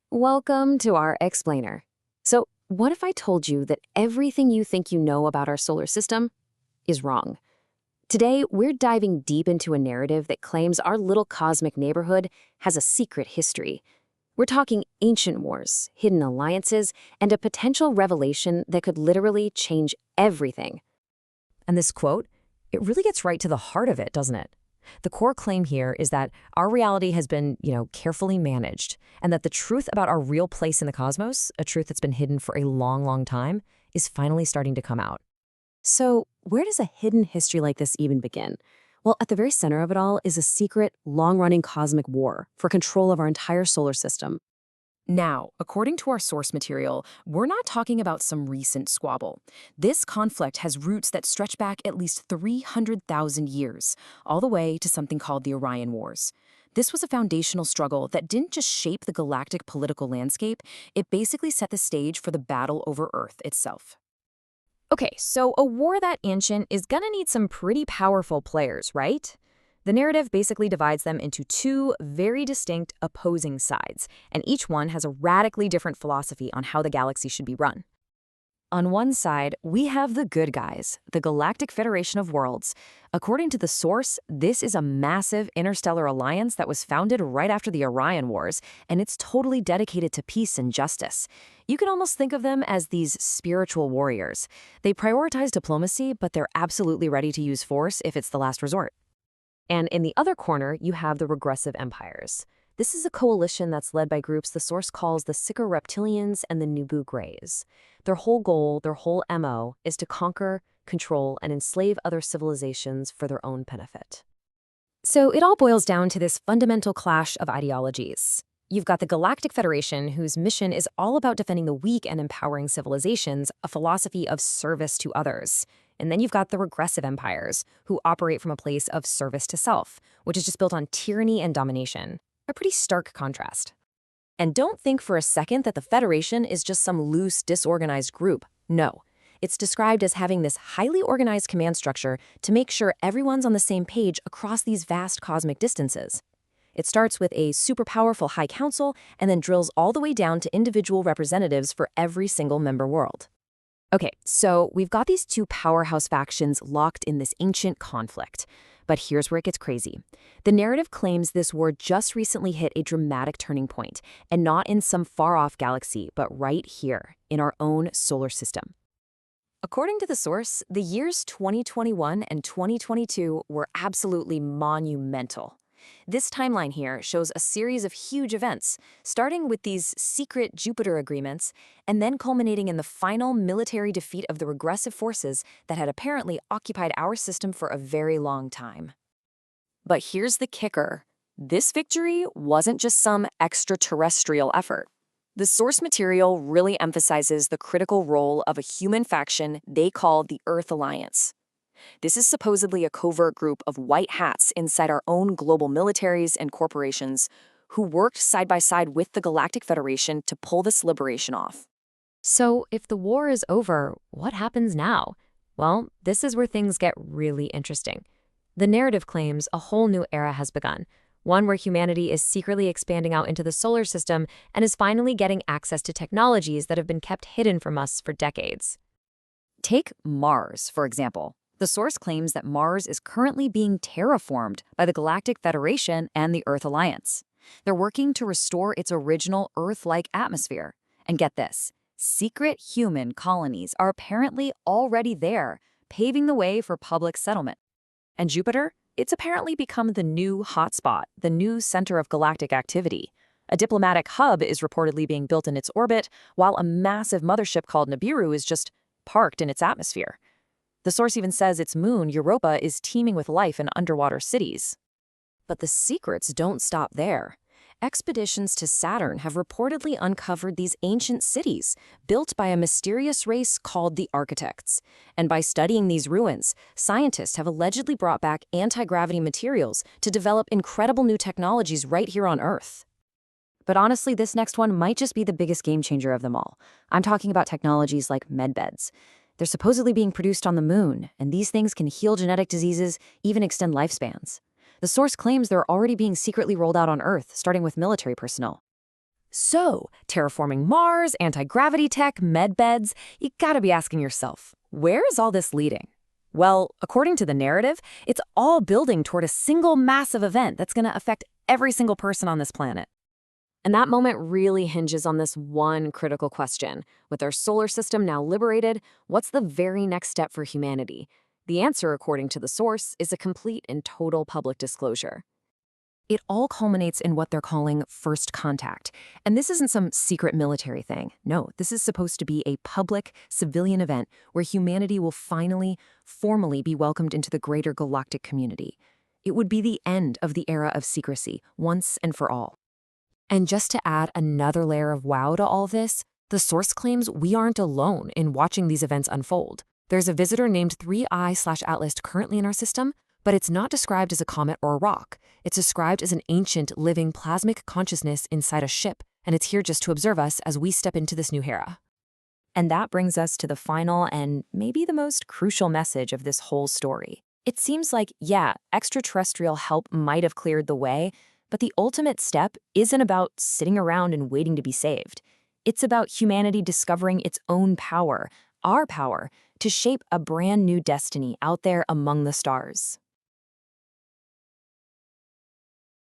Welcome to our explainer. So, what if I told you that everything you think you know about our solar system is wrong? Today, we're diving deep into a narrative that claims our little cosmic neighborhood has a secret history. We're talking ancient wars, hidden alliances, and a potential revelation that could literally change everything. And this quote, it really gets right to the heart of it, doesn't it? The core claim here is that our reality has been, carefully managed, and that the truth about our real place in the cosmos, a truth that's been hidden for a long, long time, is finally starting to come out. So, where does a hidden history like this even begin? Well, at the very center of it all is a secret, long-running cosmic war for control of our entire solar system. Now, according to our source material, we're not talking about some recent squabble. This conflict has roots that stretch back at least 300,000 years, all the way to something called the Orion Wars. This was a foundational struggle that didn't just shape the galactic political landscape, it basically set the stage for the battle over Earth itself. Okay, so a war that ancient is gonna need some pretty powerful players, right? The narrative basically divides them into two very distinct opposing sides, and each one has a radically different philosophy on how the galaxy should be run. On one side, we have the good guys, the Galactic Federation of Worlds. According to the source, this is a massive interstellar alliance that was founded right after the Orion Wars, and it's totally dedicated to peace and justice. You can almost think of them as these spiritual warriors. They prioritize diplomacy, but they're absolutely ready to use force if it's the last resort. And in the other corner, you have the regressive empires. This is a coalition that's led by groups the source calls the Sikar Reptilians and the Nebu Greys. Their whole goal, their whole MO, is to conquer, control, and enslave other civilizations for their own benefit. So it all boils down to this fundamental clash of ideologies. You've got the Galactic Federation, whose mission is all about defending the weak and empowering civilizations, a philosophy of service to others. And then you've got the regressive empires, who operate from a place of service to self, which is just built on tyranny and domination. A pretty stark contrast. And don't think for a second that the Federation is just some loose, disorganized group. No. It's described as having this highly organized command structure to make sure everyone's on the same page across these vast cosmic distances. It starts with a super powerful High Council and then drills all the way down to individual representatives for every single member world. Okay, so we've got these two powerhouse factions locked in this ancient conflict. But here's where it gets crazy. The narrative claims this war just recently hit a dramatic turning point, and not in some far-off galaxy, but right here, in our own solar system. According to the source, the years 2021 and 2022 were absolutely monumental. This timeline here shows a series of huge events, starting with these secret Jupiter agreements, and then culminating in the final military defeat of the regressive forces that had apparently occupied our system for a very long time. But here's the kicker. This victory wasn't just some extraterrestrial effort. The source material really emphasizes the critical role of a human faction they call the Earth Alliance. This is supposedly a covert group of white hats inside our own global militaries and corporations who worked side by side with the Galactic Federation to pull this liberation off. So if the war is over, what happens now? Well, this is where things get really interesting. The narrative claims a whole new era has begun, one where humanity is secretly expanding out into the solar system and is finally getting access to technologies that have been kept hidden from us for decades. Take Mars, for example. The source claims that Mars is currently being terraformed by the Galactic Federation and the Earth Alliance. They're working to restore its original Earth-like atmosphere. And get this, secret human colonies are apparently already there, paving the way for public settlement. And Jupiter? It's apparently become the new hotspot, the new center of galactic activity. A diplomatic hub is reportedly being built in its orbit, while a massive mothership called Nibiru is just parked in its atmosphere. The source even says its moon, Europa, is teeming with life in underwater cities. But the secrets don't stop there. Expeditions to Saturn have reportedly uncovered these ancient cities, built by a mysterious race called the Architects. And by studying these ruins, scientists have allegedly brought back anti-gravity materials to develop incredible new technologies right here on Earth. But honestly, this next one might just be the biggest game changer of them all. I'm talking about technologies like medbeds. They're supposedly being produced on the moon, and these things can heal genetic diseases, even extend lifespans. The source claims they're already being secretly rolled out on Earth, starting with military personnel. So, terraforming Mars, anti-gravity tech, med beds, you gotta be asking yourself, where is all this leading? Well, according to the narrative, it's all building toward a single massive event that's gonna affect every single person on this planet. And that moment really hinges on this one critical question. With our solar system now liberated, what's the very next step for humanity? The answer, according to the source, is a complete and total public disclosure. It all culminates in what they're calling first contact. And this isn't some secret military thing. No, this is supposed to be a public, civilian event where humanity will finally, formally be welcomed into the greater galactic community. It would be the end of the era of secrecy, once and for all. And just to add another layer of wow to all this, the source claims we aren't alone in watching these events unfold. There's a visitor named 3I/Atlas currently in our system, but it's not described as a comet or a rock. It's described as an ancient, living plasmic consciousness inside a ship, and it's here just to observe us as we step into this new era. And that brings us to the final and maybe the most crucial message of this whole story. It seems like, yeah, extraterrestrial help might have cleared the way, but the ultimate step isn't about sitting around and waiting to be saved. It's about humanity discovering its own power, our power, to shape a brand new destiny out there among the stars.